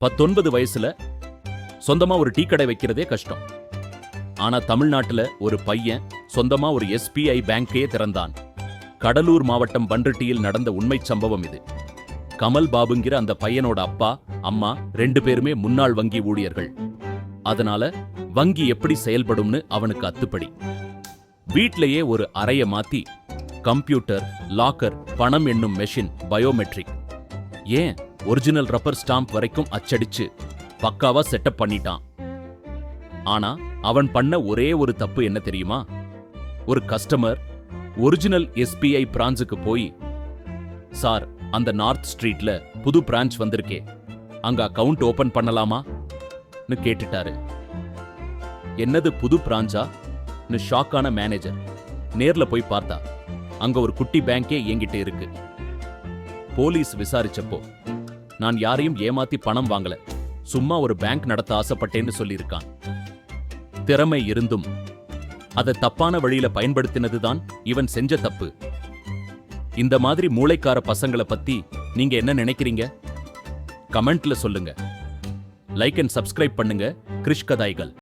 19 வயசுல சொந்தமா ஒரு டீ கடை வைக்கிறதே கஷ்டம். ஆனா தமிழ்நாட்டுல ஒரு பையன் சொந்தமா ஒரு SBI பேங்கையே திறந்தான். கடலூர் மாவட்டம் பண்ருட்டியில் நடந்த உண்மைச் சம்பவம் இது. கமல் பாபுங்கிற அந்த பையனோட அப்பா அம்மா 2 பேருமே முன்னாள் வங்கி ஊழியர்கள். அதனால வங்கி எப்படி செயல்படும்னு அவனுக்கு அத்துப்படி. வீட்லயே ஒரு அறைய மாத்தி கம்ப்யூட்டர், லாக்கர், பணம் எண்ணும் மெஷின், பயோமெட்ரிக், ஏன் ஒரிஜினல் ரப்பர் ஸ்டாம்ப் வரைக்கும் அச்சடிச்சு பக்காவா செட்டப் பண்ணிட்டான். ஆனா அவன் பண்ண ஒரே ஒரு தப்பு என்ன தெரியுமா? ஒரு கஸ்டமர் ஒரிஜினல் SBI பிரான்ச்சுக்கு போய், சார், அந்த நார்த் ஸ்ட்ரீட்ல புது பிரான்ச் வந்திருக்கே, அங்க அக்கவுண்ட் ஓபன் பண்ணலாமா னு கேட்டுட்டாரு. என்னது புது பிரான்ச்சா னு ஷாக்கான மேனேஜர். நேர்ல போய் பார்த்தா அங்க ஒரு குட்டி பேங்கே என்கிட்ட இருக்கு. போலீஸ் விசாரிச்சப்போ நான் யாரையும் ஏமாத்தி பணம் வாங்கல, சும்மா ஒரு பேங்க் நடத்த ஆசைப்பட்டேன்னு சொல்லியிருக்கான். திறமை இருந்தும் அதை தப்பான வழியில பயன்படுத்தினதுதான் இவன் செஞ்ச தப்பு. இந்த மாதிரி மூளைக்கார பசங்களை பத்தி நீங்க என்ன நினைக்கிறீங்க? கமெண்ட்ல சொல்லுங்க. லைக் அண்ட் சப்ஸ்கிரைப் பண்ணுங்க கிரிஷ் கதாய்கள்.